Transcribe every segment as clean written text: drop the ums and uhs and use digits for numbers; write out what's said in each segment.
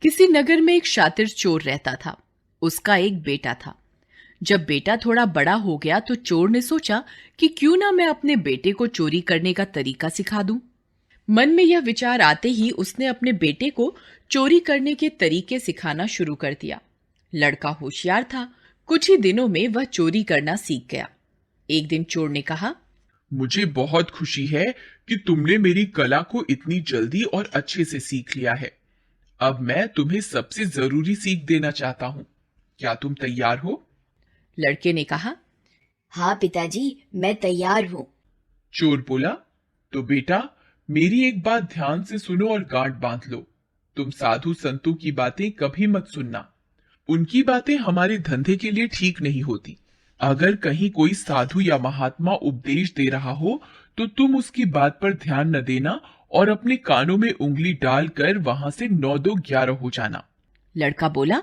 किसी नगर में एक शातिर चोर रहता था। उसका एक बेटा था। जब बेटा थोड़ा बड़ा हो गया तो चोर ने सोचा कि क्यों ना मैं अपने बेटे को चोरी करने का तरीका सिखा दूं। मन में यह विचार आते ही उसने अपने बेटे को चोरी करने के तरीके सिखाना शुरू कर दिया। लड़का होशियार था। कुछ ही दिनों में वह चोरी करना सीख गया। एक दिन चोर ने कहा, मुझे बहुत खुशी है कि तुमने मेरी कला को इतनी जल्दी और अच्छे से सीख लिया है। अब मैं तुम्हें सबसे जरूरी सीख देना चाहता हूँ। क्या तुम तैयार हो? लड़के ने कहा, हाँ पिताजी, मैं तैयार हूँ। चोर बोला, तो बेटा मेरी एक बात ध्यान से सुनो और गांठ बांध लो। तुम साधु संतों की बातें कभी मत सुनना। उनकी बातें हमारे धंधे के लिए ठीक नहीं होती। अगर कहीं कोई साधु या महात्मा उपदेश दे रहा हो तो तुम उसकी बात पर ध्यान न देना और अपने कानों में उंगली डालकर वहां से 9-2-11 हो जाना। लड़का बोला,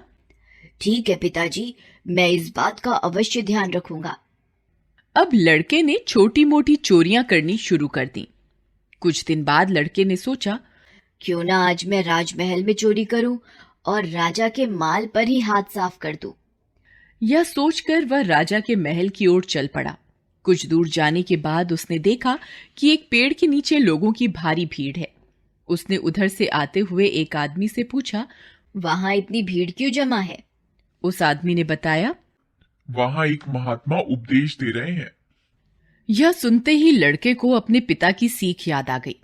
ठीक है पिताजी, मैं इस बात का अवश्य ध्यान रखूंगा। अब लड़के ने छोटी मोटी चोरियां करनी शुरू कर दी। कुछ दिन बाद लड़के ने सोचा, क्यों ना आज मैं राजमहल में चोरी करूं और राजा के माल पर ही हाथ साफ कर दूं। यह सोचकर वह राजा के महल की ओर चल पड़ा। कुछ दूर जाने के बाद उसने देखा कि एक पेड़ के नीचे लोगों की भारी भीड़ है। उसने उधर से आते हुए एक आदमी से पूछा, वहां इतनी भीड़ क्यों जमा है? उस आदमी ने बताया, वहां एक महात्मा उपदेश दे रहे हैं। यह सुनते ही लड़के को अपने पिता की सीख याद आ गई।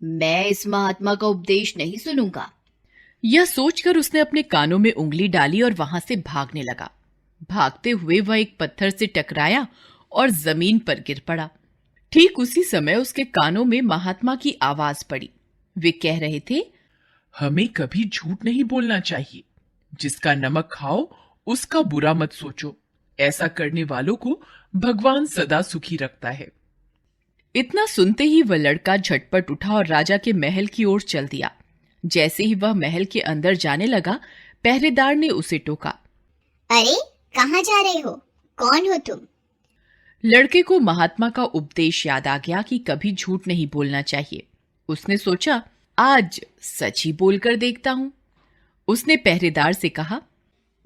मैं इस महात्मा का उपदेश नहीं सुनूंगा। यह सोचकर उसने अपने कानों में उंगली डाली और वहां से भागने लगा। भागते हुए वह एक पत्थर से टकराया और जमीन पर गिर पड़ा। ठीक उसी समय उसके कानों में महात्मा की आवाज पड़ी। वे कह रहे थे, हमें कभी झूठ नहीं बोलना चाहिए। जिसका नमक खाओ उसका बुरा मत सोचो। ऐसा करने वालों को भगवान सदा सुखी रखता है। इतना सुनते ही वह लड़का झटपट उठा और राजा के महल की ओर चल दिया। जैसे ही वह महल के अंदर जाने लगा, पहरेदार ने उसे टोका। अरे, कहाँ जा रहे हो? कौन हो तुम? लड़के को महात्मा का उपदेश याद आ गया कि कभी झूठ नहीं बोलना चाहिए। उसने सोचा, आज सच ही बोलकर देखता हूं। उसने पहरेदार से कहा,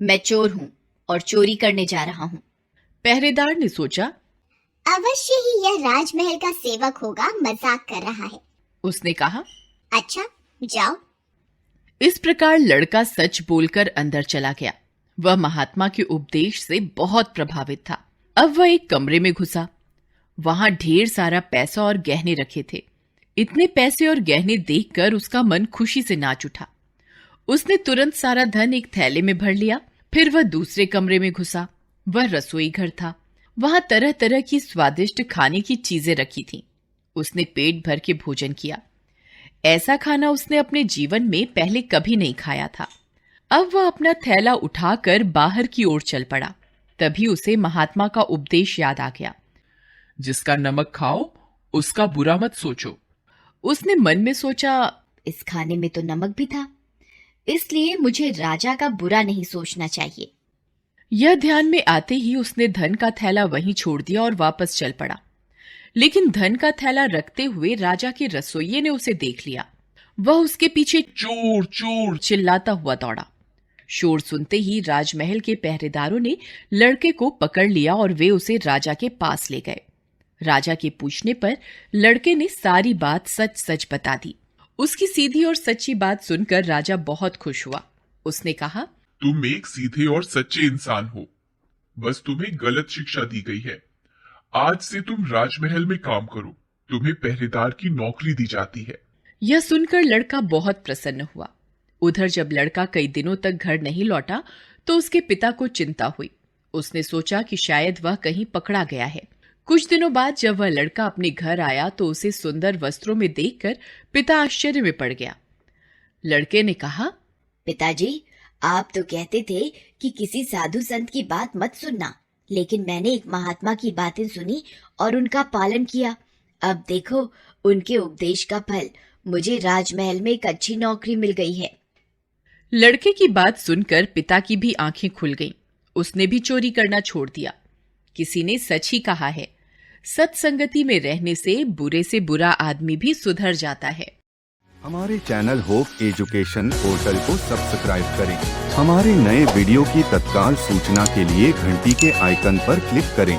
मैं चोर हूं और चोरी करने जा रहा हूं। पहरेदार ने सोचा, अवश्य ही यह राजमहल का सेवक होगा, मजाक कर रहा है। उसने कहा, अच्छा, जाओ। इस प्रकार लड़का सच बोलकर अंदर चला गया। वह महात्मा के उपदेश से बहुत प्रभावित था। अब वह एक कमरे में घुसा। वहां ढेर सारा पैसा और गहने रखे थे। इतने पैसे और गहने देखकर उसका मन खुशी से नाच उठा। उसने तुरंत सारा धन एक थैले में भर लिया। फिर वह दूसरे कमरे में घुसा। वह रसोई घर था। वहां तरह तरह की स्वादिष्ट खाने की चीजें रखी थीं। उसने पेट भर के भोजन किया। ऐसा खाना उसने अपने जीवन में पहले कभी नहीं खाया था। अब वह अपना थैला उठाकर बाहर की ओर चल पड़ा। तभी उसे महात्मा का उपदेश याद आ गया। जिसका नमक खाओ उसका बुरा मत सोचो। उसने मन में सोचा, इस खाने में तो नमक भी था, इसलिए मुझे राजा का बुरा नहीं सोचना चाहिए। यह ध्यान में आते ही उसने धन का थैला वहीं छोड़ दिया और वापस चल पड़ा। लेकिन धन का थैला रखते हुए राजा के रसोइये ने उसे देख लिया। वह उसके पीछे चोर चोर चिल्लाता हुआ दौड़ा। शोर सुनते ही राजमहल के पहरेदारों ने लड़के को पकड़ लिया और वे उसे राजा के पास ले गए। राजा के पूछने पर लड़के ने सारी बात सच सच बता दी। उसकी सीधी और सच्ची बात सुनकर राजा बहुत खुश हुआ। उसने कहा, तुम एक सीधे और सच्चे इंसान हो। बस तुम्हें गलत शिक्षा दी गई है। आज से तुम राजमहल में काम करो। तुम्हें पहरेदार की नौकरी दी जाती है। यह सुनकर लड़का बहुत प्रसन्न हुआ। उधर जब लड़का कई दिनों तक घर नहीं लौटा तो उसके पिता को चिंता हुई। उसने सोचा कि शायद वह कहीं पकड़ा गया है। कुछ दिनों बाद जब वह लड़का अपने घर आया तो उसे सुंदर वस्त्रों में देखकर पिता आश्चर्य में पड़ गया। लड़के ने कहा, पिताजी, आप तो कहते थे कि किसी साधु संत की बात मत सुनना, लेकिन मैंने एक महात्मा की बातें सुनी और उनका पालन किया। अब देखो, उनके उपदेश का फल, मुझे राजमहल में एक अच्छी नौकरी मिल गई है। लड़के की बात सुनकर पिता की भी आंखें खुल गईं। उसने भी चोरी करना छोड़ दिया। किसी ने सच ही कहा है, सत्संगति में रहने से बुरे आदमी भी सुधर जाता है। हमारे चैनल होप एजुकेशन पोर्टल को सब्सक्राइब करें। हमारे नए वीडियो की तत्काल सूचना के लिए घंटी के आइकन पर क्लिक करें।